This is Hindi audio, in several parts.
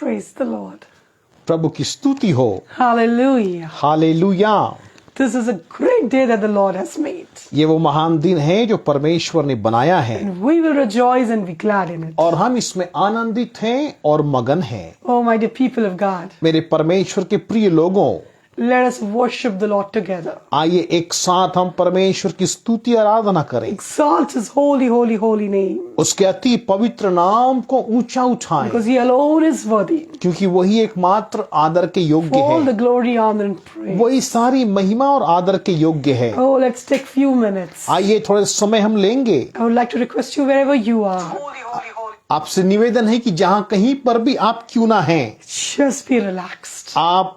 Praise the Lord. प्रभु की स्तुति हो। Hallelujah. Hallelujah. This is a great day that the Lord has made. ये वो महान दिन है जो परमेश्वर ने बनाया है And we will rejoice and be glad in it. और हम इसमें आनंदित हैं और मगन हैं। Oh, my dear people of God, मेरे परमेश्वर के प्रिय लोगों, let us worship the Lord together. आइए एक साथ हम परमेश्वर की स्तुति आराधना करें, Exalt His holy, holy, holy name. उसके अति पवित्र नाम को ऊंचा उठाएं, Because He alone is worthy. क्योंकि वही एकमात्र आदर के योग्य All the है, glory, honor, and praise. वही सारी महिमा और आदर के योग्य है। Oh, let's take few minutes. आइए थोड़े समय हम लेंगे। I would like to request you wherever you are, आपसे निवेदन है कि जहां कहीं पर भी आप क्यों ना हैं, just be relaxed. आप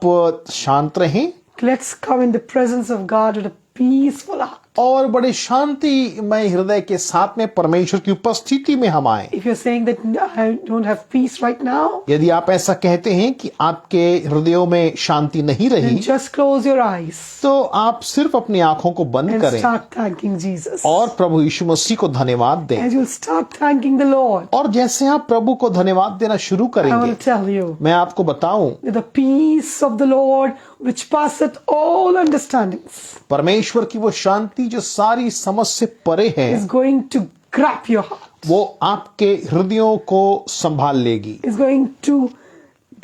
शांत रहें Let's come in the presence of God with a peaceful heart. और बड़े शांतिमय हृदय के साथ में परमेश्वर की उपस्थिति में हम आए। If you're saying that I don't have peace right now, यदि आप ऐसा कहते हैं कि आपके हृदयों में शांति नहीं then रही, just close your eyes तो आप सिर्फ अपनी आंखों को बंद and करें start thanking Jesus. और प्रभु यीशु मसीह को धन्यवाद दें। As you'll start thanking the Lord, और जैसे आप प्रभु को धन्यवाद देना शुरू I करेंगे, want to tell you मैं आपको बताऊं, that the peace of the Lord which passeth all understandings परमेश्वर की वो शांति जो सारी समझ से परे है, is going to grab your heart, वो आपके हृदयों को संभाल लेगी, is going to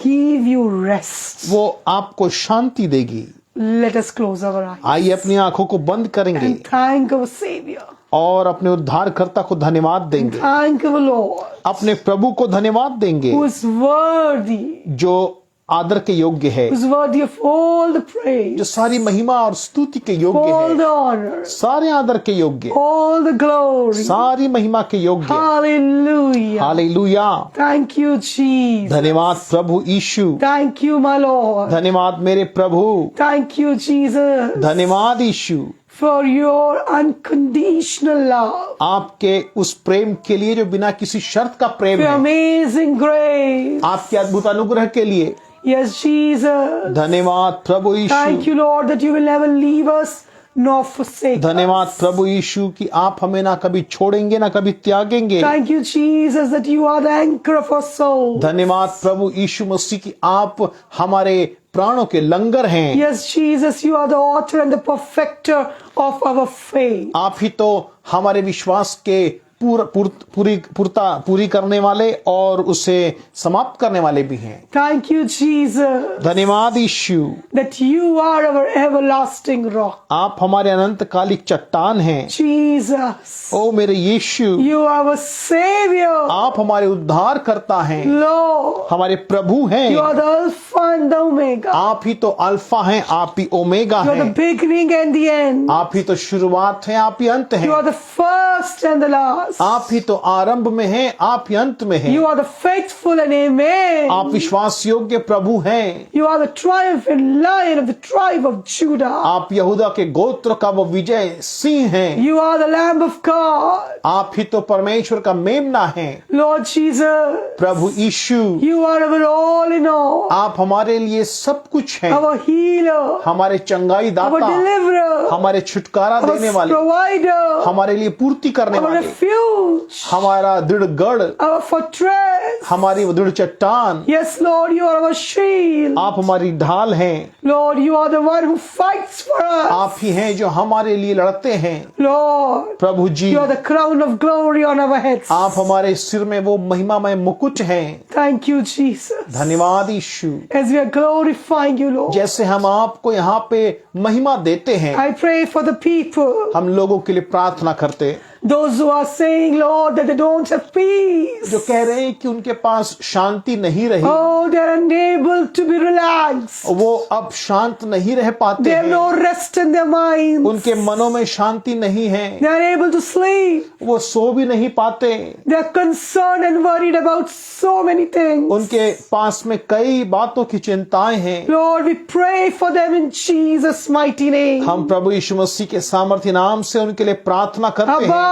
give you rest. वो आपको शांति देगी। Let us close our eyes आइए अपनी आंखों को बंद करेंगे and thank our Savior. और अपने उद्धारकर्ता को धन्यवाद देंगे, Thank our Lord अपने प्रभु को धन्यवाद देंगे who is worthy, जो आदर के योग्य है, who is worthy of all the जो praise, सारी महिमा और स्तुति के योग्य all the है, honor, सारे आदर के योग्य, all the glory. सारी महिमा के योग्य। Hallelujah. Hallelujah. Thank you, Jesus. धन्यवाद प्रभु यीशु, Thank you, my Lord. धन्यवाद मेरे प्रभु, Thank you, Jesus, धन्यवाद यीशु, for your unconditional love, आपके उस प्रेम के लिए जो बिना किसी शर्त का प्रेम for your है, amazing grace. आपके अद्भुत अनुग्रह के लिए Yes, Jesus. धन्यवाद प्रभु Thank Yeshu, you, Lord, that you will never leave us nor forsake धन्यवाद us. प्रभु यीशु कि आप हमें ना कभी छोड़ेंगे ना कभी त्यागेंगे। Thank you, Jesus, that you are the anchor of our soul. धन्यवाद प्रभु यीशु मसीह कि आप हमारे प्राणों के लंगर हैं। Yes, Jesus, you are the author and the perfecter of our faith. आप ही तो हमारे विश्वास के पूरी करने वाले और उसे समाप्त करने वाले भी हैं। Thank you, Jesus, धन्यवाद यीशु, that you are our everlasting rock. आप हमारे अनंतकालिक चट्टान हैं। Jesus, ओ मेरे यीशु, you are our Savior. आप हमारे उद्धार करता हैं, Lord, हमारे प्रभु हैं। you are the Alpha and the Omega. आप ही तो अल्फा हैं, आप ही ओमेगा You are the हैं, beginning and the end. आप ही तो शुरुआत हैं, आप ही अंत You are हैं, the first and the last. आप ही तो आरंभ में हैं, आप ही अंत में हैं। You are the faithful and amen. आप विश्वास योग्य प्रभु हैं। You are the triumphant lion of the tribe of Judah. आप यहूदा के गोत्र का वो विजय सिंह हैं। You are the Lamb of God. आप ही तो परमेश्वर का मेमना हैं। Lord Jesus, Prabhu Yeshu, you are our all in all. आप हमारे लिए सब कुछ हैं, Our healer, हमारे चंगाई our दाता, deliverer, हमारे छुटकारा देने our वाले, provider, हमारे लिए पूर्ति करने our वाले, refuge, हमारा दृढ़ गढ़, our fortress. हमारी वो दृढ़ चट्टान। Yes, Lord, you are our shield. आप हमारी ढाल हैं। Lord, you are the one who fights for us. आप ही हैं जो हमारे लिए लड़ते हैं। Lord, Prabhu ji, you are the crown of glory on our heads. आप हमारे सिर में वो महिमामय मुकुट हैं। Thank you, Jesus. धन्यवाद यीशु। As we are glorifying you, Lord, जैसे हम आपको यहाँ पे महिमा देते हैं, I pray for the people, हम लोगों के लिए प्रार्थना करते, those who are saying, Lord, that they don't have peace. जो कह रहे हैं कि उनके पास शांति नहीं रही, Oh, they are unable to be relaxed. वो अब शांत नहीं रह पाते They have हैं, no rest in their minds. उनके मनों में शांति नहीं है, They are unable to sleep. वो सो भी नहीं पाते, They are concerned and worried about so many things. उनके पास में कई बातों की चिंताएं हैं। Lord, we pray for them in Jesus' mighty name. हम प्रभु यीशु मसीह के सामर्थ्य नाम से उनके लिए प्रार्थना करते हैं।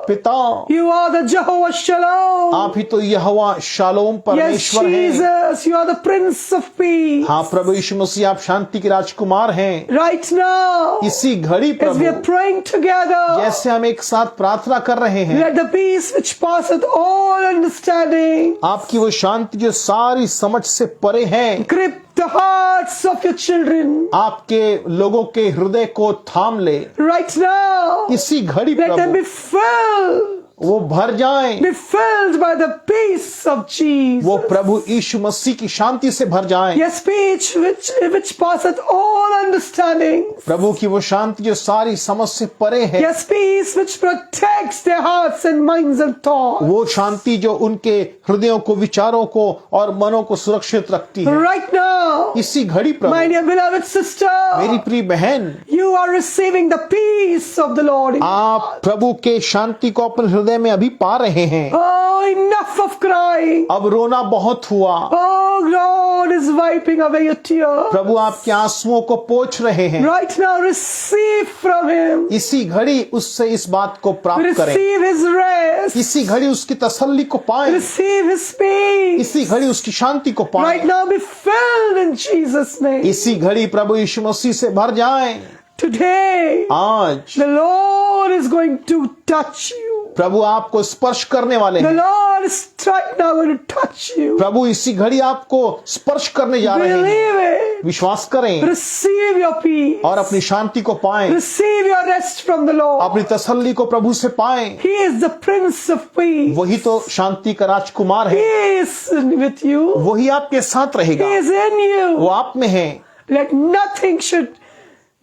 पिता, You are the Jehovah Shalom. आप ही तो यहोवा शालोम Yes, परमेश्वर हैं। Jesus, you are the Prince of Peace. हाँ प्रभु यीशु मसीह, आप शांति के राजकुमार हैं। Right now, इसी घड़ी as we are Prabhu, praying together, जैसे हम एक साथ प्रार्थना कर रहे हैं, let the peace which passeth all understanding आपकी वो शांति जो सारी समझ से परे है, grip the hearts of your children. आपके लोगों के हृदय को थाम ले। Right now, इसी घड़ी let them be Prabhu filled. वो भर जाएं, Be filled by the peace of Jesus. वो प्रभु यीशु मसीह की शांति से भर जाएं। Yes, speech which passeth all understanding. प्रभु की वो शांति जो सारी समझ से परे है, Yes, peace which protects their hearts and minds and thoughts. वो शांति जो उनके हृदयों को, विचारों को और मनों को सुरक्षित रखती है। Right now, इसी घड़ी my Prabhu, dear beloved sister, मेरी प्रिय बहन, you are receiving the peace of the Lord. आप प्रभु के शांति को अपने हृदय में अभी पा रहे हैं। Oh, enough of crying. अब रोना बहुत हुआ। Oh, God is wiping away your tears. प्रभु आपके आंसुओं को पोंछ रहे हैं। Right now, receive from Him. इसी घड़ी उससे इस बात को प्राप्त करें। Receive His rest. इसी घड़ी उसकी तसल्ली को पाएं। Receive His peace. इसी घड़ी उसकी शांति को पाएं। Right now, be filled in Jesus' name. इसी घड़ी प्रभु यीशु मसीह से भर जाएं। Today, आज the Lord is going to touch you. प्रभु आपको स्पर्श करने वाले The हैं। Lord is right now going to touch you. प्रभु इसी घड़ी आपको स्पर्श करने जा रहे हैं। Believe it. विश्वास करें Receive your peace. और अपनी शांति को पाएं। Receive your rest from the Lord. अपनी तसल्ली को प्रभु से पाएं। He is the Prince of Peace. वही तो शांति का राजकुमार He है। is with you. वही आपके साथ He रहेगा। is in वो you. आप में है। Let nothing should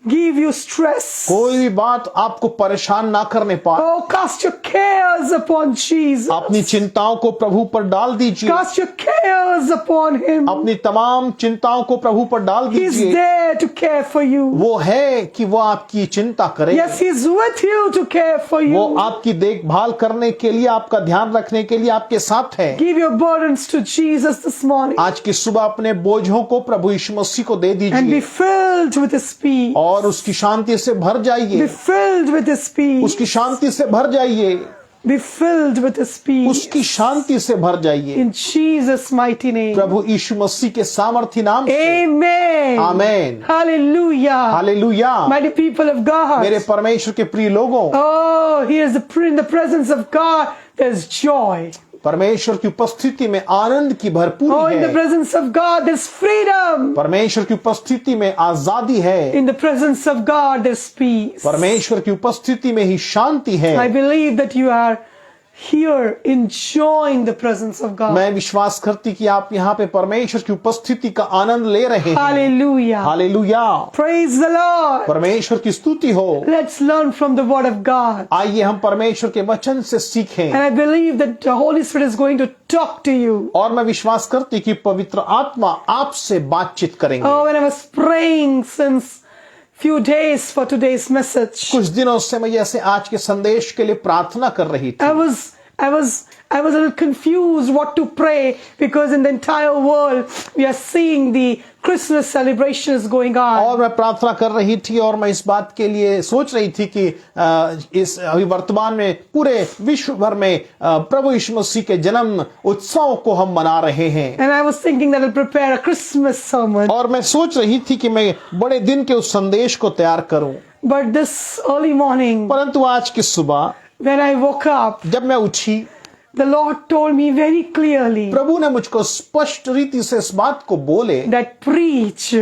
give you stress. कोई भी बात आपको परेशान ना करने पाए। Oh, cast your cares upon Jesus. अपनी चिंताओं को प्रभु पर डाल दीजिए। Cast your cares upon Him. अपनी तमाम चिंताओं को प्रभु पर डाल He's दीजिए। there to care for you. वो है कि वो आपकी चिंता करे। Yes, He's with you to care for वो you. आपकी देखभाल करने के लिए, आपका ध्यान रखने के लिए आपके साथ है। Give your burdens to Jesus this morning आज की सुबह अपने बोझों को प्रभु यीशु मसीह को दे and be दीजिए filled with His peace. और उसकी शांति से भर Be जाइए। filled with His peace. उसकी शांति से भर जाइए। Be filled with His peace. उसकी शांति से भर जाइए। In Jesus' mighty name. प्रभु यीशु मसीह के सामर्थी नाम से। Amen. Amen. Hallelujah. Hallelujah. Mighty people of God. मेरे परमेश्वर के प्रिय लोगों, Oh, here is in the presence of God, there's joy. परमेश्वर की उपस्थिति में आनंद की Oh, भरपूरी in the है। presence of God, there's freedom. परमेश्वर की उपस्थिति में आजादी है। In the presence of God, there's peace. परमेश्वर की उपस्थिति में ही शांति है। I believe that you are here enjoying the presence of God. मैं विश्वास करती कि आप यहाँ पे परमेश्वर की उपस्थिति का आनंद ले रहे हैं। Hallelujah. Hallelujah. Praise the Lord. परमेश्वर की स्तुति हो। Let's learn from the Word of God. आइए हम परमेश्वर के वचन से सीखें। And I believe that the Holy Spirit is going to talk to you. और मैं विश्वास करती कि पवित्र आत्मा आपसे बातचीत करेंगे। Oh, when I was praying since few days for today's message, कुछ दिनों से मैं जैसे आज के संदेश के लिए प्रार्थना कर रही थी। I was a little confused what to pray, because in the entire world we are seeing the Christmas celebration is going on. और मैं प्रार्थना कर रही थी और मैं इस बात के लिए सोच रही थी कि इस अभी वर्तमान में पूरे विश्व भर में प्रभु यीशु मसीह के जन्म उत्सव को हम मना रहे हैं। And I was thinking that I'll prepare a Christmas sermon. और मैं सोच रही थी कि मैं बड़े दिन के उस संदेश को तैयार करूं। But this early morning, परंतु आज की सुबह when I woke up, जब मैं उठी, the Lord told me very clearly प्रभु ने मुझको स्पष्ट रीति से इस बात को बोले that preach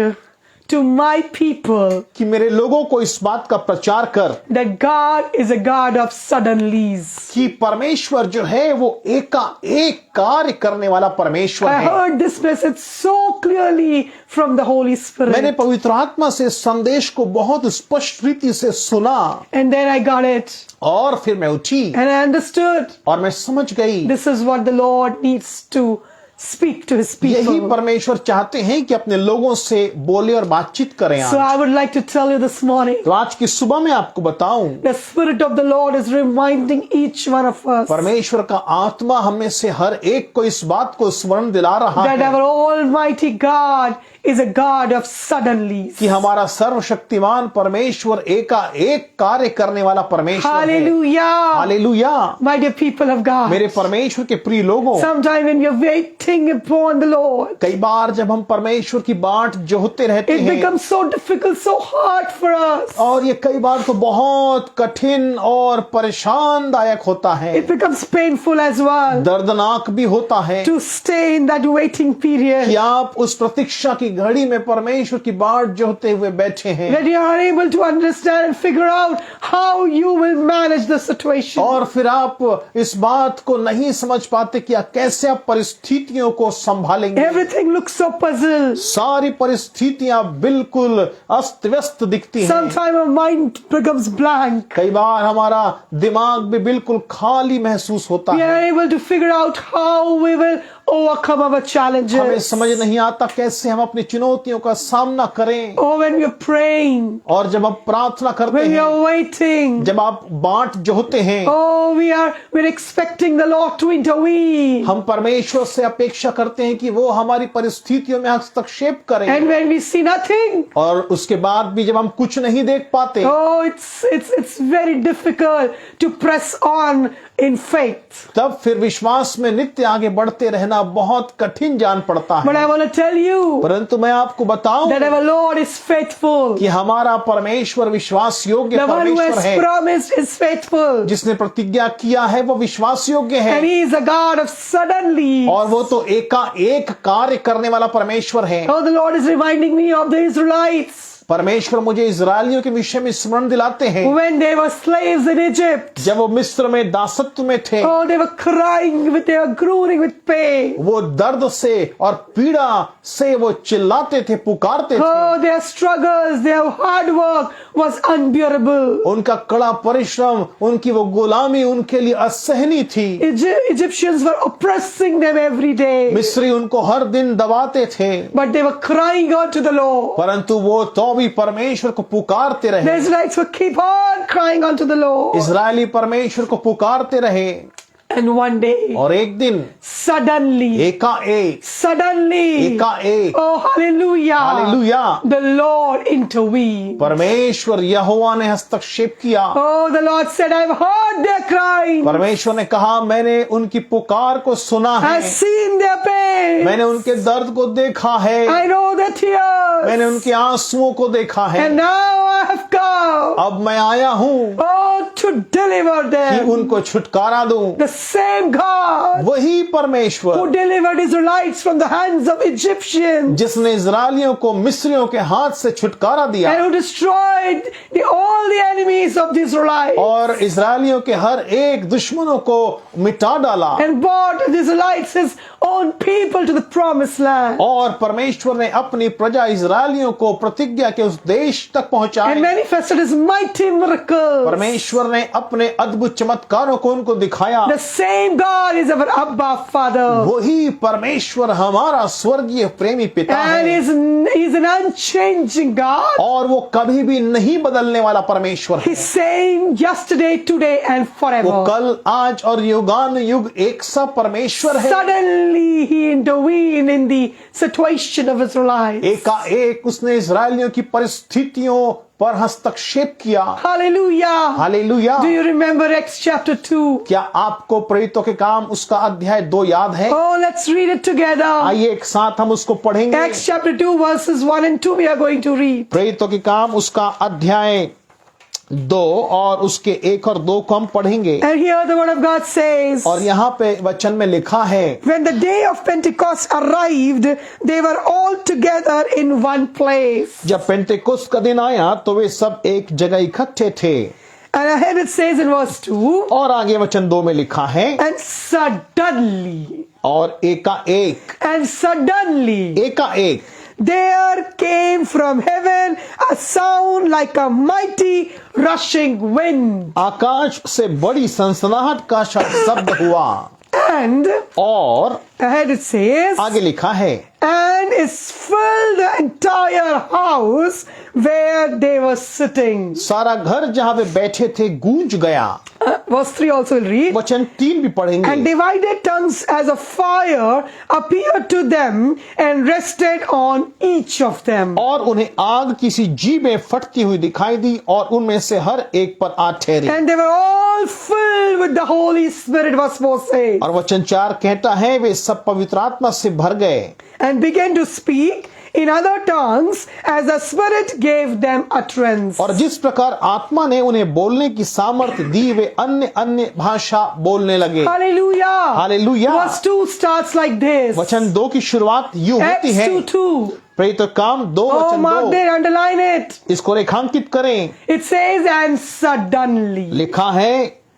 to my people कि मेरे लोगों को इस बात का प्रचार कर that God is a God of suddenlies. कि परमेश्वर जो है वो एकाएक कार्य करने वाला परमेश्वर I है। heard this message so clearly from the Holy Spirit. मैंने पवित्र आत्मा से इस संदेश को बहुत स्पष्ट रीति से सुना And then I got it. और फिर मैं उठी And I understood और मैं समझ गई this is what the Lord needs to speak to his यही people. परमेश्वर चाहते हैं कि अपने लोगों से बोले और बातचीत करें। So आज I would like to tell you this morning, तो आज की सुबह में आपको बताऊं, the Spirit of the Lord is reminding each one of us परमेश्वर का आत्मा हमें से हर एक को इस बात को स्मरण दिला रहा that है our Almighty God is a God of suddenlies. कि हमारा सर्वशक्तिमान परमेश्वर एकाएक कार्य करने वाला परमेश्वर है। Hallelujah. Hallelujah. My dear people of God, मेरे परमेश्वर के प्रिय लोगों, sometime when we are waiting upon the Lord, कई बार जब हम परमेश्वर की बाट जोहते रहते it हैं becomes so difficult, so hard for us. और ये कई बार तो बहुत कठिन और परेशान दायक होता है, It becomes painful as well दर्दनाक भी होता है to stay in that waiting कि period. आप उस प्रतीक्षा की घड़ी में परमेश्वर की बाट जोहते हुए बैठे हैं That you are able to understand and figure out how you will manage the situation. और फिर आप इस बात को नहीं समझ पाते कि कैसे आप परिस्थितियों को संभालेंगे। Everything looks so puzzled. सारी परिस्थितियां बिल्कुल अस्त व्यस्त दिखती हैं। Sometimes our mind becomes blank. कई बार हमारा दिमाग भी बिल्कुल खाली महसूस होता We है। are able to figure out how we will overcome our हमें challenges. समझ नहीं आता कैसे हम अपनी चुनौतियों का सामना करें। Or when we are praying, और जब आप प्रार्थना करते when we हैं, are waiting, जब आप बाट जोहते हैं, oh, we're expecting the Lord to intervene. हम परमेश्वर से अपेक्षा करते हैं कि वो हमारी परिस्थितियों में हस्तक्षेप करें। And when we see nothing, और उसके बाद भी जब हम कुछ नहीं देख पाते, oh, it's very difficult to press on in faith. तब फिर विश्वास में नित्य आगे बढ़ते रहना बहुत कठिन जान पड़ता But है। I want to tell you परंतु मैं आपको बताऊं that our Lord is faithful. कि हमारा परमेश्वर विश्वास योग्य The one who परमेश्वर has है। promised is faithful. जिसने प्रतिज्ञा किया है वो विश्वास योग्य है And he is a God of suddenly. और वो तो एकाएक कार्य करने वाला परमेश्वर है। Oh, the Lord is reminding me of the Israelites परमेश्वर मुझे इजरायलियों के विषय में स्मरण दिलाते हैं when they were slaves in Egypt. जब वो मिस्र में दासत्व में थे, Oh, they were crying, they were groaning with pain. वो दर्द से और पीड़ा से वो चिल्लाते थे, पुकारते थे। Oh, their struggles, their hard work was unbearable. उनका कड़ा परिश्रम, उनकी वो गुलामी उनके लिए असहनीय थी। Egyptians were oppressing them every day, मिस्री उनको हर दिन दबाते थे, but they were crying out to the Lord. परंतु वो तो भी परमेश्वर को पुकारते The रहे। Israelites would keep on crying unto the Lord. Israeli परमेश्वर को पुकारते रहे And one day, और एक दिन suddenly, एकाएक oh hallelujah, hallelujah, the Lord intervened. परमेश्वर यहोवा ने हस्तक्षेप किया। Oh, the Lord said, I've heard their crying. परमेश्वर ने कहा मैंने उनकी पुकार को सुना है, I've seen their pain. मैंने उनके दर्द को देखा है, I know their tears. मैंने उनके आंसुओं को देखा है। And now I have come, अब मैं आया हूँ oh, to deliver कि them. उनको छुटकारा दूं। The same God वही परमेश्वर who delivered Israelites from the hands of Egyptians जिसने इजरायलियों को मिस्रियों के हाथ से छुटकारा दिया and who destroyed all the enemies of the Israelites और इजरायलियों के हर एक दुश्मनों को मिटा डाला and brought the Israelites, his own people, to the promised land. और परमेश्वर ने अपनी प्रजा इजरायलियों को प्रतिज्ञा के उस देश तक And पहुंचाया। manifested his mighty miracles. परमेश्वर ने अपने अद्भुत चमत्कारों को उनको दिखाया। The same God is our Abba Father. वही परमेश्वर हमारा स्वर्गीय प्रेमी पिता And है he's an unchanging God. और वो कभी भी नहीं बदलने वाला परमेश्वर है। He's same yesterday, today, and वो forever. कल आज और युगान युग एक सा परमेश्वर है। Suddenly he intervened in the situation of Israelites. एकाएक उसने इजरायलियों की परिस्थितियों पर हस्तक्षेप किया। Hallelujah. Hallelujah. Do you remember Acts chapter 2? क्या आपको प्रेरितों के काम उसका अध्याय 2 याद है? Oh, let's read it together. आइए एक साथ हम उसको पढ़ेंगे। Acts chapter 2 verses 1 and 2 we are going to read. प्रेरितों के काम उसका अध्याय 2 और उसके 1 और 2 को हम पढ़ेंगे। And here the word of God says, और यहाँ पे वचन में लिखा है, when the day of Pentecost arrived, they were all together in one place. जब पेंटेकोस्त का दिन आया तो वे सब एक जगह इकट्ठे थे। And ahead it says in verse 2, और आगे वचन 2 में लिखा है, and suddenly, और एकाएक there came from heaven a sound like a mighty rushing wind. आकाश से बड़ी सनसनाहट का शब्द हुआ। And और ahead it says, आगे लिखा है, and is filled the entire house where they were sitting. सारा घर जहां वे बैठे थे गूंज गया। Verse 3 also will read. वचन 3 भी And पढ़ेंगे। divided tongues as of fire appeared to them and rested on each of them. और उन्हें आग किसी जीभ में फटती हुई दिखाई दी और उनमें से हर एक पर आ ठहरी। And they were all filled with the Holy Spirit, verse 4 says, और वचन 4 कहता है वे सब पवित्र आत्मा से भर गए and began to speak in other tongues as the Spirit gave them utterance. और जिस प्रकार आत्मा ने उन्हें बोलने की सामर्थ्य दी वे अन्य अन्य भाषा बोलने लगे। Hallelujah. Hallelujah. Verse 2 starts like this. वचन 2 की शुरुआत यूं होती Acts है। 2:2. प्रेरित काम 2 Oh, वचन mark 2, there, underline it. इसको रेखांकित करें। It says, and suddenly. लिखा है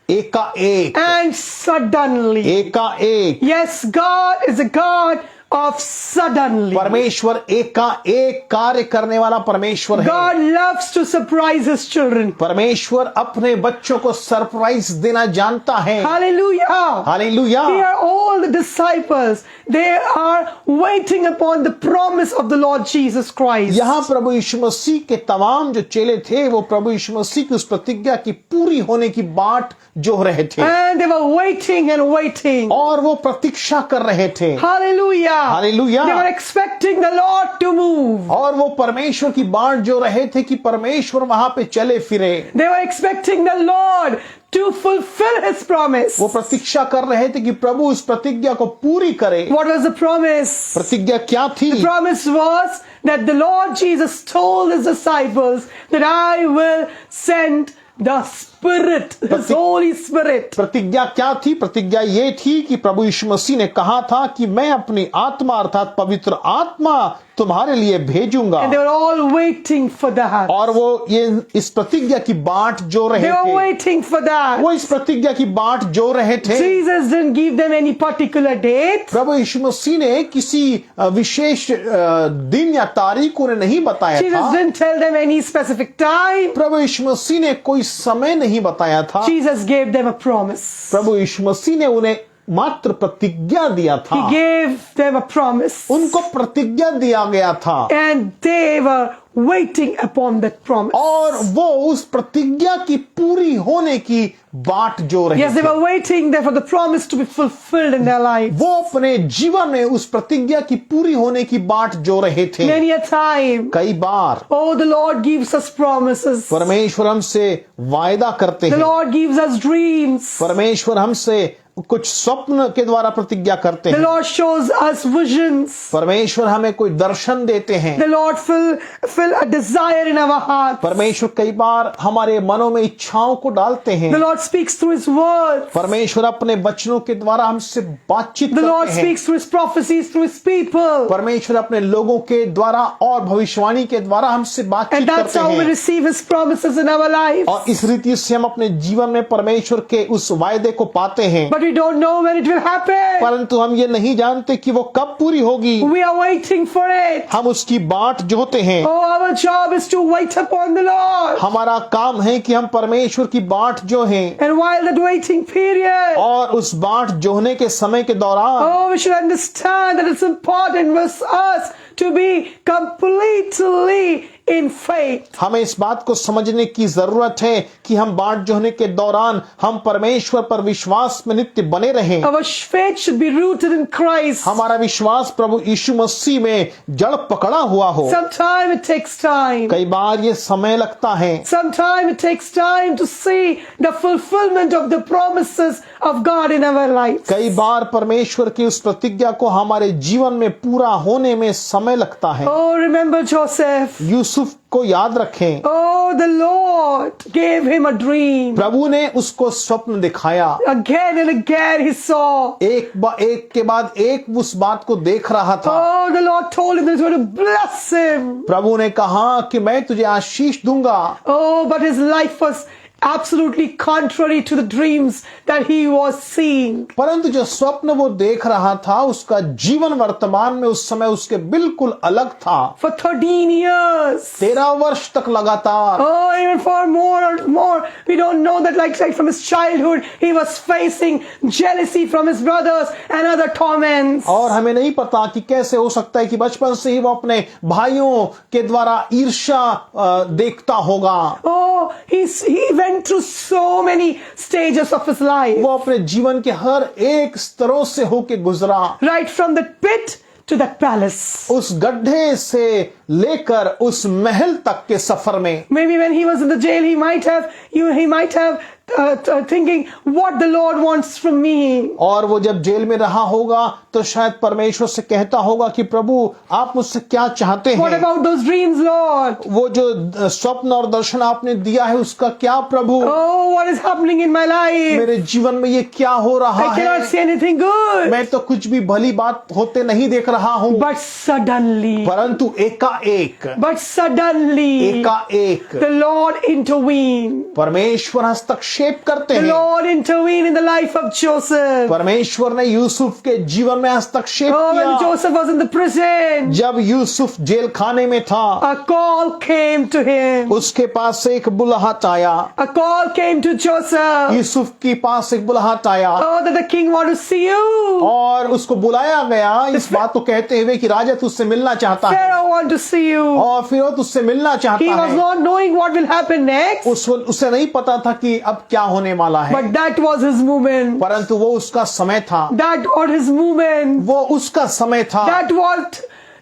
एकाएक, And suddenly. एकाएक। Yes, God is a God of suddenly. परमेश्वर एकाएक कार्य करने वाला परमेश्वर है। God loves to surprise his children. परमेश्वर अपने बच्चों को सरप्राइज देना जानता है। Hallelujah. Hallelujah. Here all the disciples, they are waiting upon the promise of the Lord Jesus Christ. यहाँ प्रभु यीशु मसीह के तमाम जो चेले थे वो प्रभु यीशु मसीह की उस प्रतिज्ञा की पूरी होने की बाट जो रहे थे And they were waiting and waiting. और वो प्रतीक्षा कर रहे थे। Hallelujah. Hallelujah. They were expecting the Lord to move. और वो परमेश्वर की बाट जो रहे थे कि परमेश्वर वहां पे चले फिरे। They were expecting the Lord to fulfill his promise. वो प्रतीक्षा कर रहे थे कि प्रभु उस प्रतिज्ञा को पूरी करे। What was the promise? प्रतिज्ञा क्या थी? The promise was that the Lord Jesus told his disciples that I will send the Spirit, His Holy Spirit. प्रतिज्ञा क्या थी? प्रतिज्ञा ये थी कि प्रभु यीशु मसीह ने कहा था कि मैं अपनी आत्मा अर्थात पवित्र आत्मा तुम्हारे लिए भेजूंगा। And they were all waiting for that. और वो ये इस प्रतिज्ञा की बाट जो रहे They were थे, waiting for that. वो इस प्रतिज्ञा की बाट जो रहे थे। Jesus didn't give them any particular date. प्रभु यीशु मसीह ने किसी विशेष दिन या तारीख उन्हें नहीं बताया Jesus था। didn't tell them any specific time. प्रभु यीशु मसीह ने कोई समय नहीं बताया था। Jesus gave them a promise. प्रभु यीशु मसीह ने उन्हें मात्र प्रतिज्ञा दिया था। He gave them a promise. उनको प्रतिज्ञा दिया गया था And they were waiting upon that promise. और वो उस प्रतिज्ञा की पूरी होने की बाट जो रहे Yes, they थे। were waiting there for the promise to be fulfilled in their life. वो अपने जीवन में उस प्रतिज्ञा की पूरी होने की बाट जो रहे थे। Many a time, कई बार oh, the Lord gives us promises. परमेश्वर हमसे वायदा करते The हैं। Lord gives us dreams. परमेश्वर हमसे कुछ स्वप्न के द्वारा प्रतिज्ञा करते The हैं। Lord shows us visions. परमेश्वर हमें कोई दर्शन देते हैं। The Lord fill a desire in our heart. परमेश्वर कई बार हमारे मनों में इच्छाओं को डालते हैं। The Lord speaks through His word. परमेश्वर अपने वचनों के द्वारा हमसे बातचीत The Lord करते हैं। speaks through His prophecies, through His people. परमेश्वर अपने लोगों के द्वारा और भविष्यवाणी के द्वारा हमसे बातचीत And that's करते how we हैं receive His promises in our lives. और इस रीति से हम अपने जीवन में परमेश्वर के उस वायदे को पाते हैं। But we don't know when it will happen. परंतु हम ये नहीं जानते कि वो कब पूरी होगी। We are waiting for it. हम उसकी बाट जोते हैं। Oh, our job is to wait upon the Lord. हमारा काम है कि हम परमेश्वर की बाट जो हैं And while that waiting period, और उस बाट जोहने के समय के दौरान oh, we should understand that it's important for us to be completely in faith. हमें इस बात को समझने की जरूरत है कि हम बाट जोहने के दौरान हम परमेश्वर पर विश्वास में नित्य बने रहें। Our faith should be rooted in Christ. हमारा विश्वास प्रभु यीशु मसीह में जड़ पकड़ा हुआ हो। Sometimes it takes time. कई बार ये समय लगता है। Sometimes it takes time to see the fulfillment of the promises of God in our life. कई बार परमेश्वर की उस प्रतिज्ञा को हमारे जीवन में पूरा होने में समय लगता है। Oh, remember Joseph. यूसुफ को याद रखें। Oh, the Lord gave him a dream. प्रभु ने उसको स्वप्न दिखाया। Again and again he saw. एक के बाद एक उस बात को देख रहा था। Oh, the Lord told him that he's going to bless him. प्रभु ने कहा कि मैं तुझे आशीष दूंगा। Oh, but his life was absolutely contrary to the dreams that he was seeing. परंतु जो स्वप्न वो देख रहा था उसका जीवन वर्तमान में उस समय उसके बिल्कुल अलग था। For 13 years. 13 वर्ष तक लगातार, Oh, even for more. We don't know that like from his childhood, he was facing jealousy from his brothers and other torments. और हमें नहीं पता कि कैसे हो सकता है कि बचपन से ही वो अपने भाइयों के द्वारा ईर्ष्या देखता होगा। Oh, he went through so many stages of his life. वो अपने जीवन के हर एक स्तरों से होके गुजरा, Right from the pit to that palace. उस गड्ढे से लेकर उस महल तक के सफर में। Maybe when he was in the jail, he might have thinking what the Lord wants from me. और वो जब जेल में रहा होगा तो शायद परमेश्वर से कहता होगा कि प्रभु आप मुझसे क्या चाहते What हैं? about those dreams, Lord? वो जो स्वप्न और दर्शन आपने दिया है उसका क्या प्रभु? Oh, what is happening in my life? मेरे जीवन में ये क्या हो रहा I cannot see है? anything good. मैं तो कुछ भी भली बात होते नहीं देख रहा हूँ। But suddenly, एकाएक the Lord intervened. परमेश्वर हस्तक्षेप करते The हैं। Lord intervened in the life of Joseph. परमेश्वर ने यूसुफ के जीवन में हस्तक्षेप Oh, when किया। Joseph was in the prison, जब यूसुफ जेल खाने में था a call came to him. उसके पास से एक बुलाहट आया। A call came to Joseph. Yusuf के पास एक बुलाहट आया Oh, that the king want to see you. और उसको बुलाया गया इस बात को कहते हुए कि राजा तुझसे मिलना चाहता है Pharaoh want to see you. और फिर वो तुझसे मिलना He चाहता was है। not knowing what will happen next, उसे नहीं पता था कि अब क्या होने वाला है, but that was his moment. परंतु वो उसका समय था। That was his moment. वो उसका समय था।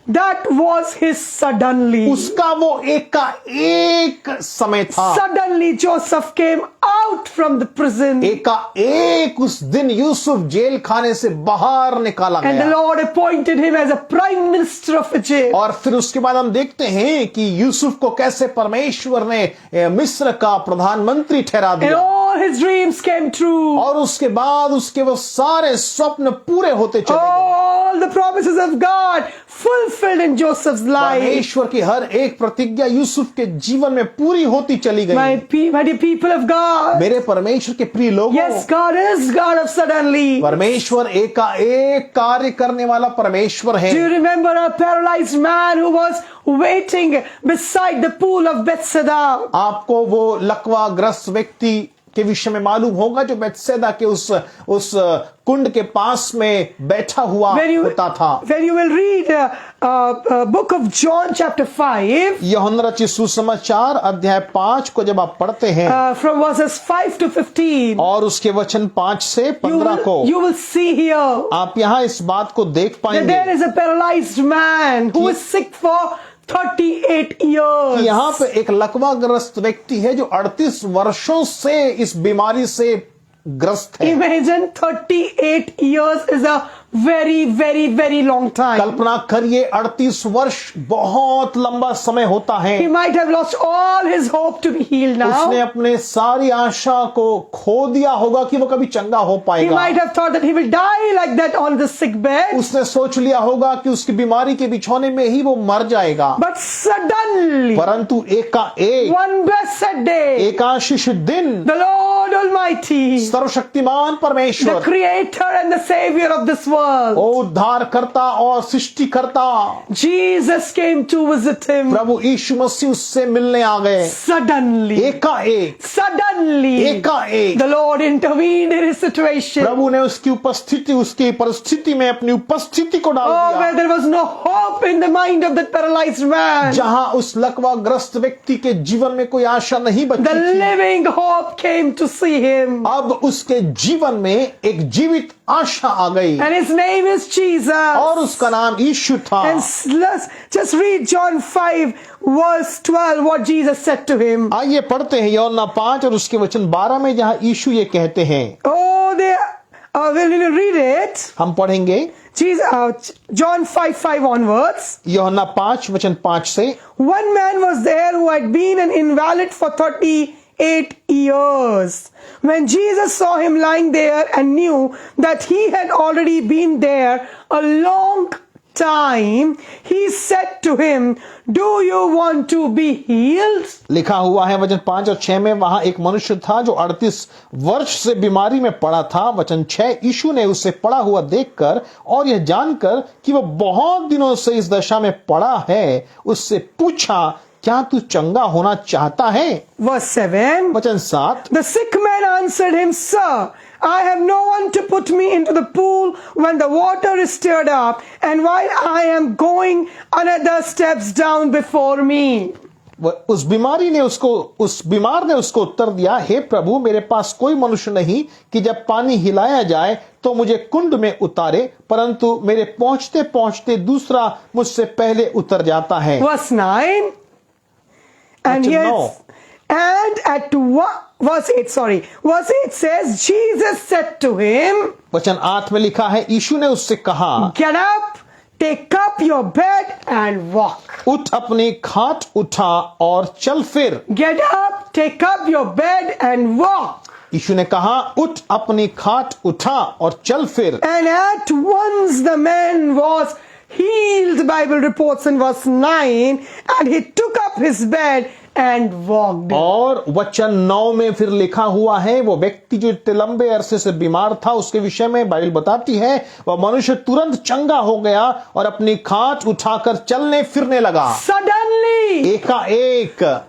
That was his suddenly. उसका वो एकाएक समय था। Suddenly Joseph came out from the prison. एकाएक उस दिन यूसुफ जेल खाने से बाहर निकाला And the गया Lord appointed him as a prime minister of Egypt. और फिर उसके बाद हम देखते हैं कि यूसुफ को कैसे परमेश्वर ने मिस्र का प्रधानमंत्री ठहरा And दिया all his dreams came true. और उसके बाद उसके वो सारे स्वप्न पूरे होते चले गए। All the promises of God fulfilled in Joseph's life. परमेश्वर की हर एक प्रतिज्ञा यूसुफ के जीवन में पूरी होती चली गई। My dear people of God. मेरे परमेश्वर के प्रिय लोगों, Yes, God is God of suddenly. परमेश्वर एकाएक कार्य करने वाला परमेश्वर है। Do you remember a paralyzed man who was waiting beside the pool of Bethesda? आपको वो लकवाग्रस्त व्यक्ति के विषय में मालूम होगा जो बेथसेदा के उस कुंड के पास में बैठा हुआ होता था। When you will read book of John chapter 5, यूहन्ना रचित सुसमाचार अध्याय 5 को जब आप पढ़ते हैं from verses 5 to 15, और उसके वचन 5 से 15 को you will see here आप यहाँ इस बात को देख that पाएंगे there is a paralyzed man who is sick for 38 years. यहाँ पे एक लकवाग्रस्त व्यक्ति है जो 38 वर्षों से इस बीमारी से ग्रस्त है। Imagine 38 years is a very, very, very long time. कल्पना करिए 38 वर्ष बहुत लंबा समय होता है। He might have lost all his hope to be healed उसने now. अपने सारी आशा को खो दिया होगा कि वो कभी चंगा हो He पाएगा। might have thought that he will die like that on the sick bed. उसने सोच लिया होगा कि उसकी बीमारी के बिछौने में ही वो मर जाएगा, But suddenly, परंतु एकाएक one blessed day, एक आशीष दिन the Lord Almighty, सर्वशक्तिमान the परमेश्वर, creator and the savior of this world, ओ उद्धारकर्ता और सृष्टिकर्ता Jesus came to visit him. प्रभु यीशु मसीह उससे मिलने आ गए। Suddenly, एकाएक the Lord intervened in his situation. प्रभु ने उसकी उपस्थिति, उसकी परिस्थिति में अपनी उपस्थिति को डाल Oh, where दिया। there was no hope in the mind of that paralyzed man. जहां उस लकवाग्रस्त व्यक्ति के जीवन में कोई आशा नहीं बची The थी, living hope came to see him. अब उसके जीवन में एक जीवित आशा आ गई And his name is Jesus. और उसका नाम यीशु था। And let's just read John 5 verse 12 what Jesus said to him. आइए पढ़ते हैं यूहन्ना 5 और उसके वचन 12 में जहां यीशु ये कहते हैं। Oh, will you read it? हम पढ़ेंगे John 5:5 onwards. यूहन्ना 5 वचन 5 से। One man was there who had been an invalid for 38 years. When Jesus saw him lying there and knew that he had already been there a long time, he said to him, "Do you want to be healed?" लिखा हुआ है वचन 5 और 6 में, वहां एक मनुष्य था जो 38 वर्ष से बीमारी में पड़ा था। वचन 6, यीशु ने उसे पड़ा हुआ देखकर और यह जानकर कि वह बहुत दिनों से इस दशा में पड़ा है, उससे पूछा, क्या तू चंगा होना चाहता है? Verse 7. वचन 7, The sick man answered him, "Sir, I have no one to put me into the pool when the water is stirred up, and while I am going, another steps down before me." उस बीमार ने उसको उत्तर दिया, हे प्रभु, मेरे पास कोई मनुष्य नहीं कि जब पानी हिलाया जाए तो मुझे कुंड में उतारे, परंतु मेरे पहुंचते पहुंचते दूसरा मुझसे पहले उतर जाता है। Verse 9. And Verse yes, and at verse 8, sorry. Verse 8 says, Jesus said to him, वचन 8 में लिखा है, यीशु ने उससे कहा, "Get up, take up your bed and walk." उठ, अपनी खाट उठा और चल फिर। Get up, take up your bed and walk. यीशु ने कहा, उठ, अपनी खाट उठा और चल फिर। And at once the man was healed, Bible reports in verse 9, and he took up his bed and walked. और वचन 9 में फिर लिखा हुआ है, वो व्यक्ति जो इतने लंबे अरसे से बीमार था, उसके विषय में बाइबल बताती है, वह मनुष्य तुरंत चंगा हो गया और अपनी खाट उठाकर चलने फिरने लगा। Suddenly, एकाएक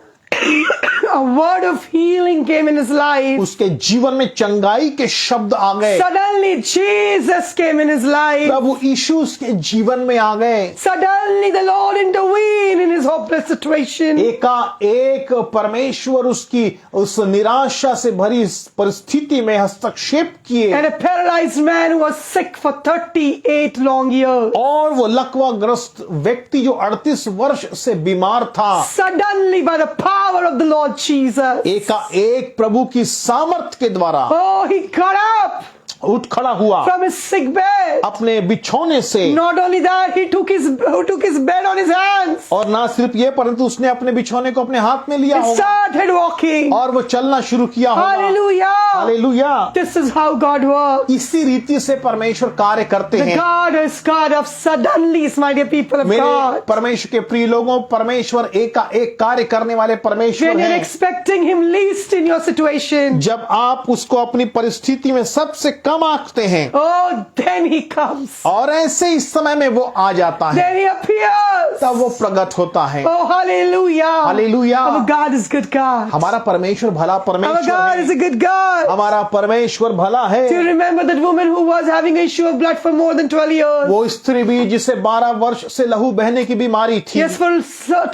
a word of healing came in his life. उसके जीवन में चंगाई के शब्द आ गए। Suddenly, Jesus came in his life. प्रभु यीशु उसके जीवन में आ गए। Suddenly, the Lord intervened in his hopeless situation. एकाएक परमेश्वर उसकी उस निराशा से भरी परिस्थिति में हस्तक्षेप किए। And a paralyzed man who was sick for 38 long years. और वो लकवाग्रस्त व्यक्ति जो 38 वर्ष से बीमार था, Suddenly, by the power of the Lord Jesus, एकाएक प्रभु की सामर्थ के द्वारा oh, he got up उठ खड़ा हुआ from his sick bed. अपने बिछौने से। Not only that, he took his bed on his hands. और ना सिर्फ ये, परंतु उसने अपने बिछौने को अपने हाथ में लिया He होगा started walking. और वो चलना शुरू किया होगा। Hallelujah. Hallelujah. This is how God works. इसी रीति से परमेश्वर कार्य करते The हैं। God is God of suddenlies, my dear people of मेरे God. परमेश्वर के प्रिय लोगों, परमेश्वर एकाएक कार्य करने वाले परमेश्वर When you're हैं। expecting Him least in your situation, जब आप उसको अपनी परिस्थिति में सबसे कम आंकते हैं, oh, then He comes. और ऐसे इस समय में वो आ जाता है, Then He appears. तब वो प्रकट होता है। Oh, hallelujah. Hallelujah. Our God is good God. हमारा परमेश्वर भला Our परमेश्वर God is है। a good God. हमारा परमेश्वर भला Do you है। remember that woman who was having an issue of blood for more than 12 years? वो स्त्री भी जिसे 12 वर्ष से लहू बहने की बीमारी थी, Yes, for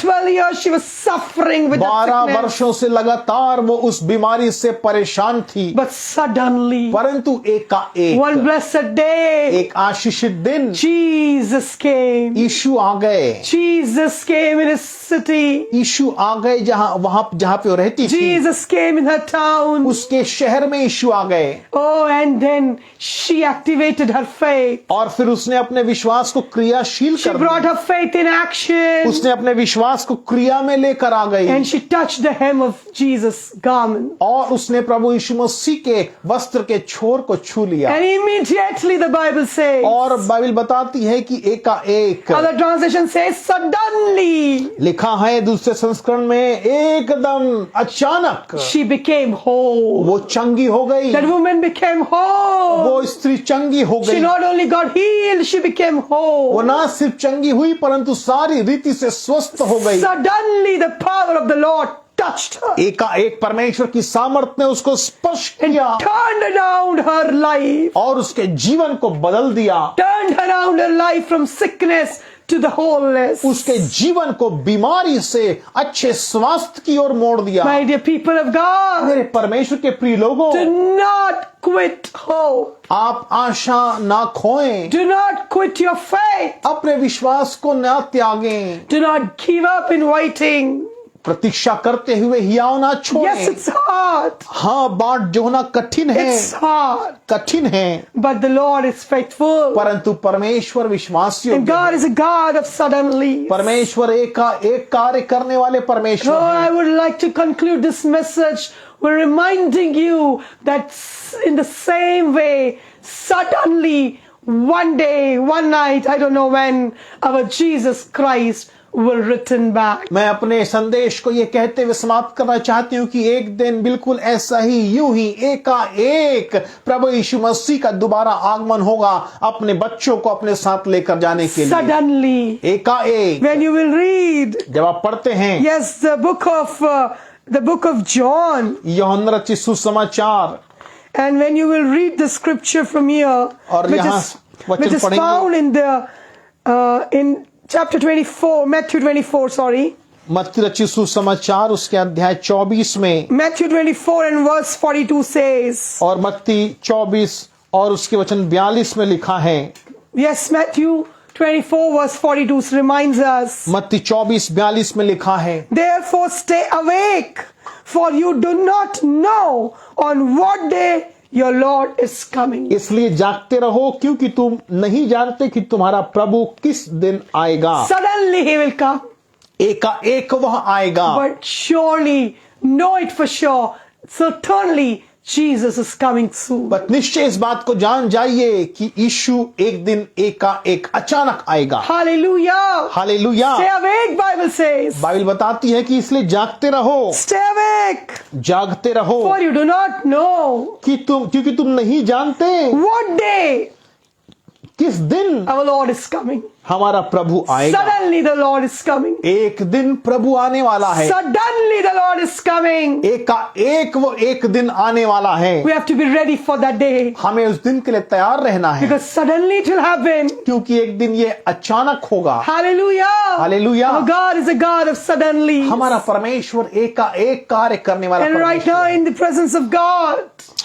12 years she was suffering with that 12 sickness. वर्षों से लगातार वो उस बीमारी से परेशान थी। But suddenly, परंतु एकाएक one blessed day, एक आशीषित दिन Jesus came. यीशु आ गए। Jesus came in his city. यीशु आ गए जहां पे वो रहती थी, Jesus came in her town. उसके शहर में यीशु आ गए। Oh, and then she activated her faith. और फिर उसने अपने विश्वास को क्रियाशील She कर brought दिया। her faith in action. उसने अपने विश्वास को क्रिया में लेकर आ गई And she touched the hem of Jesus' garment. और उसने प्रभु यीशु मसीह के वस्त्र के छोर को छू लिया। And immediately the Bible says, और बाइबल बताती है कि एकाएक, other translation says suddenly, लिखा है दूसरे संस्करण में, एकदम अचानक she became whole. वो चंगी हो गई। That woman became whole. वो स्त्री चंगी हो She गई। not only got healed, she became वो whole. ना सिर्फ चंगी हुई परंतु सारी रीति से स्वस्थ हो गई। Suddenly the power of the Lord touched her एकाएक परमेश्वर की सामर्थ ने उसको स्पर्श and किया turned around her life. और उसके जीवन को बदल दिया। Turned around her life from sickness to the wholeness. उसके जीवन को बीमारी से अच्छे स्वास्थ्य की ओर मोड़ दिया। My dear people of God, मेरे परमेश्वर के प्रिय लोगों, do not quit hope. आप आशा ना खोएं, Do not quit your faith. अपने विश्वास को ना त्यागें, Do not give up in waiting. प्रतीक्षा करते हुए हियाव ना Yes, छोड़ें। it's hard. हाँ, बाट जोना कठिन है, It's hard. कठिन है, But the Lord is faithful. परंतु परमेश्वर विश्वास And योग्य God है। is a God of suddenly. परमेश्वर एक कार्य करने वाले So परमेश्वर I हैं। would like to conclude this message. We're reminding you that in the same way, suddenly one day, one night, I don't know when, our Jesus Christ will return back. मैं अपने संदेश को ये कहते हुए समाप्त करना चाहती हूँ कि एक दिन बिल्कुल ऐसा ही यूं ही एकाएक प्रभु यीशु मसीह का दोबारा आगमन होगा अपने बच्चों को अपने साथ लेकर जाने के लिए। Suddenly, एकाएक when you will read, जब आप पढ़ते हैं yes, the book of John, यूहन्ना रचित सुसमाचार, and when you will read the scripture from here, और यहाँ which is वचन found in in chapter 24, Matthew 24, sorry. मत्ती रचित सुसमाचार उसके अध्याय 24 में, Matthew 24 and verse 42 says, और मत्ती 24 और उसके वचन 42 में लिखा है। yes, Matthew 24 verse 42 reminds us, मत्ती 24:42 में लिखा है, therefore stay awake, for you do not know on what day your Lord is coming. इसलिए जागते रहो क्योंकि तुम नहीं जानते कि तुम्हारा प्रभु किस दिन आएगा। Suddenly he will come, एकाएक वह आएगा, but surely know it for sure, certainly Jesus is coming soon. But निश्चय इस बात को जान जाइए कि यीशु एक दिन एकाएक अचानक आएगा। Hallelujah. Hallelujah. Stay awake, Bible says. Bible बताती है कि इसलिए जागते रहो, Stay awake, जागते रहो for you do not know क्योंकि तुम नहीं जानते what day किस दिन our Lord is coming. हमारा प्रभु आएगा। Suddenly the Lord is coming. एक दिन प्रभु आने वाला है, Suddenly the Lord is coming. एकाएक वो एक दिन आने वाला है। We have to be ready for that day, हमें उस दिन के लिए तैयार रहना है, because suddenly it will happen. क्योंकि एक दिन ये अचानक होगा। Hallelujah. Hallelujah. Our God is a God of suddenly. हमारा परमेश्वर एकाएक कार्य करने वाला And right परमेश्वर now है। in the presence of God,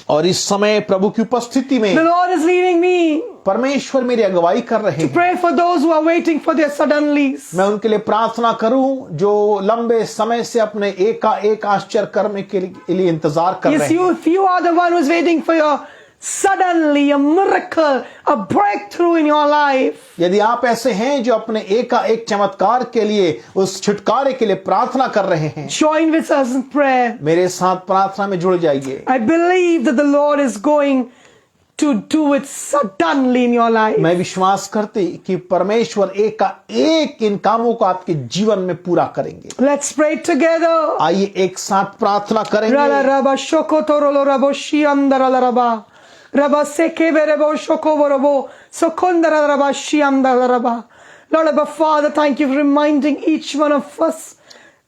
और इस समय प्रभु की उपस्थिति में the Lord is leading me परमेश्वर मेरी अगुवाई कर रहे हैं। pray for those who are waiting for their suddenlies. मैं उनके लिए प्रार्थना करूं जो लंबे समय से अपने एकाएक आश्चर्य करने के लिए इंतजार कर Yes, रहे हैं। if you are the one who is waiting for your suddenly a miracle, a breakthrough in your life, यदि आप ऐसे हैं जो अपने एकाएक चमत्कार के लिए, उस छुटकारे के लिए प्रार्थना कर रहे हैं, join with us in prayer. मेरे साथ प्रार्थना में जुड़ जाइए। I believe that the Lord is going to do it suddenly in your life. मैं विश्वास करती कि परमेश्वर एकाएक इन कामों को आपके जीवन में पूरा करेंगे। Let's pray together. आइए एक साथ प्रार्थना Rala करेंगे। raba shoko torolo rabo shiandara la raba. Raba sekebe rabo shoko rabo sokondara raba shiandara raba. Lord, Abba Father, thank you for reminding each one of us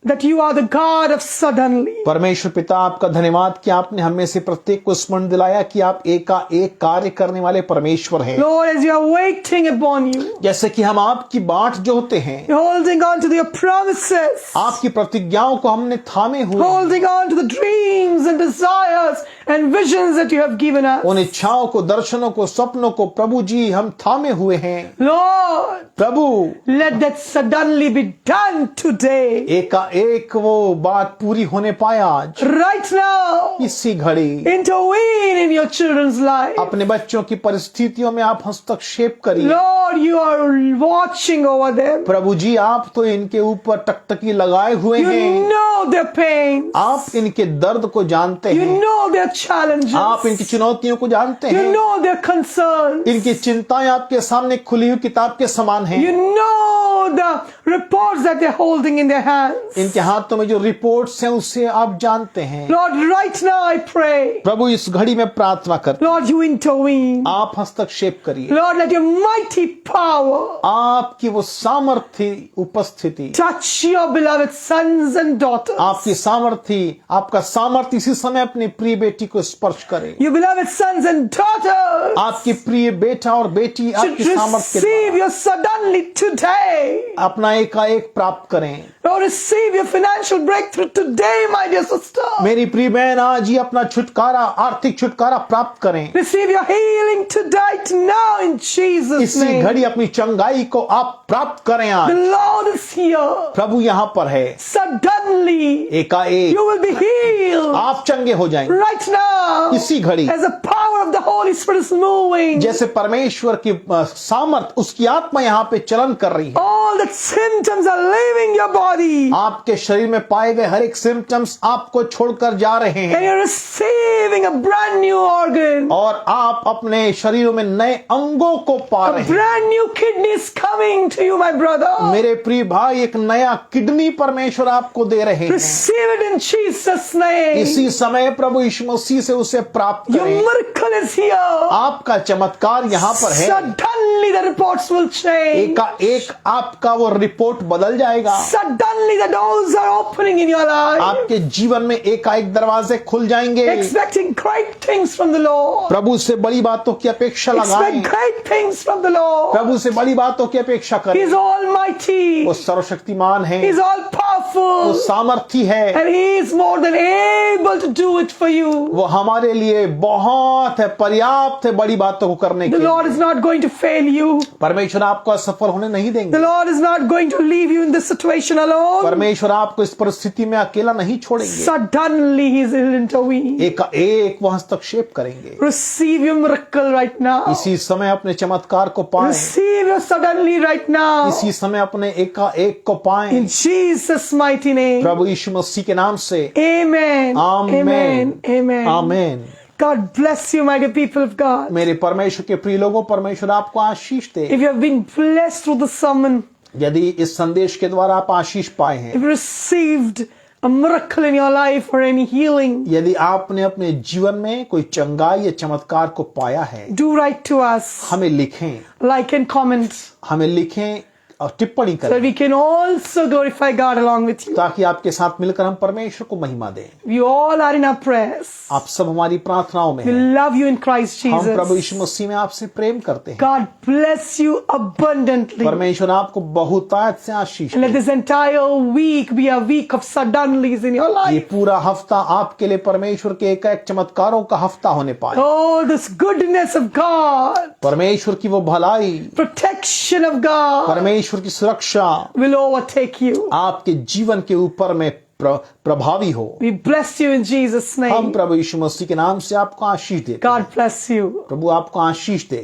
that you are the God of suddenly. परमेश्वर पिता आपका धन्यवाद कि आपने हमें से प्रत्येक को स्मरण दिलाया कि आप एकाएक कार्य करने वाले परमेश्वर हैं। Lord, as you are waiting upon you, जैसे कि हम आपकी बाट जोहते हैं, you're holding on to your promises, आपकी प्रतिज्ञाओं को हमने थामे हुए हैं। holding on to the dreams and desires and visions that you have given us. उन इच्छाओं को, दर्शनों को, सपनों को प्रभु जी हम थामे हुए हैं। Lord, Prabhu let that suddenly be done today, एकाएक वो बात पूरी होने पाए आज, right now. इसी घड़ी। Intervene in your children's life. अपने बच्चों की परिस्थितियों में आप हस्तक्षेप करिए। Lord, you are watching over them. प्रभु जी आप तो इनके ऊपर टकटकी लगाए हुए You हैं। know their pains. आप इनके दर्द को जानते You हैं, know their challenges. आप इनकी चुनौतियों को जानते You हैं। know their concerns. इनकी चिंताएं आपके सामने खुली हुई किताब के समान हैं। You know the reports that they're holding in their hands. इनके हाथों में जो रिपोर्ट्स हैं उसे आप जानते हैं। Lord, right now I pray. प्रभु इस घड़ी में प्रार्थना करते Lord, you intervene. आप हस्तक्षेप करिए। Lord, let your mighty power आपकी वो सामर्थ्य उपस्थिति, touch your beloved sons and daughters. आपकी सामर्थ्य, आपका सामर्थ्य इसी समय अपनी प्रिय बेटी को स्पर्श करे। Your beloved sons and daughters आपकी प्रिय बेटा और बेटी should आपकी सामर्थ्य के receive your suddenly today. द्वारा अपना एकाएक प्राप्त करें। Lord, receive your financial breakthrough today, my dear sister. मेरी प्रिय बहन आज ही अपना छुटकारा, आर्थिक छुटकारा प्राप्त करें। Receive your healing today, now in Jesus' इसी name. घड़ी अपनी चंगाई को आप प्राप्त करें The आज। Lord is here. प्रभु यहाँ पर है। Suddenly, एकाएक you will be healed आप चंगे हो जाएंगे right now. इसी घड़ी। As the power of the Holy Spirit is moving, जैसे परमेश्वर की सामर्थ, उसकी आत्मा यहाँ पे चलन कर रही है। all the symptoms are leaving your body. आप आपके शरीर में पाए गए हर एक सिम्टम्स आपको छोड़कर जा रहे And हैं you're receiving a brand new organ. और आप अपने शरीरों में नए अंगों को पा A रहे हैं। brand new kidney is coming to you, my brother. मेरे प्रिय भाई, एक नया किडनी परमेश्वर आपको दे रहे हैं। Receive it in Jesus' name. इसी समय प्रभु यीशु मसीह से उसे प्राप्त Your करें। miracle is here. आपका चमत्कार यहाँ पर है। Suddenly the reports will change. एकाएक आपका वो रिपोर्ट बदल जाएगा। Suddenly the doors are opening in your life. आपके जीवन में एकाएक दरवाजे खुल जाएंगे। Expecting great things from the Lord. प्रभु से बड़ी बातों की अपेक्षा लगाएं। Expect great things from the Lord. प्रभु से बड़ी बातों की अपेक्षा He करें। is almighty. वो सर्वशक्तिमान है, He is all वो powerful. सामर्थी है, And He is more than able to do it for you. वो हमारे लिए बहुत है, पर्याप्त है बड़ी बातों को करने The के Lord लिए। is not going to fail you. परमेश्वर आपको असफल होने नहीं The देंगे। Lord is not going to leave you in this situation alone. परमेश्वर आपको इस परिस्थिति में अकेला नहीं छोड़ेंगे। Suddenly He will intervene. एकाएक वो हस्तक्षेप करेंगे। Receive your miracle right now. इसी समय अपने चमत्कार को पाएं। Receive your suddenly right now. इसी समय अपने एकाएक को पाएं। In Jesus' mighty name. प्रभु यीशु मसीह के नाम से Amen. Amen. Amen. Amen. Amen. God bless you, my dear people of God. मेरे परमेश्वर के प्रिय लोगों, परमेश्वर आपको आशीष दे। If you have been blessed through the sermon, यदि इस संदेश के द्वारा आप आशीष पाए हैं, if you received a miracle in your life or any healing, यदि आपने अपने जीवन में कोई चंगाई या चमत्कार को पाया है, do write to us, हमें लिखें, like and comment, हमें लिखें और टिप्पणी so that करें, we can also glorify God along with you. ताकि आपके साथ मिलकर हम परमेश्वर को महिमा दें। You all are in our prayers. आप सब हमारी प्रार्थनाओं में We हैं। love you in Christ हम प्रभु Jesus. यीशु मसीह में आपसे प्रेम करते हैं। God bless you abundantly. परमेश्वर आपको बहुतायत से आशीष And let they. this entire week be a week of suddenlies in your ये life. पूरा हफ्ता आपके लिए परमेश्वर के एक एक चमत्कारों का हफ्ता होने पाए। Oh, this goodness of God, परमेश्वर की वो भलाई, protection of God परमेश्वर की सुरक्षा will overtake you. आपके जीवन के ऊपर में प्रभावी हो। We bless you in Jesus' हम name. प्रभु यीशु मसीह के नाम से आपको आशीष देते हैं। God bless you. प्रभु आपको आशीष दे।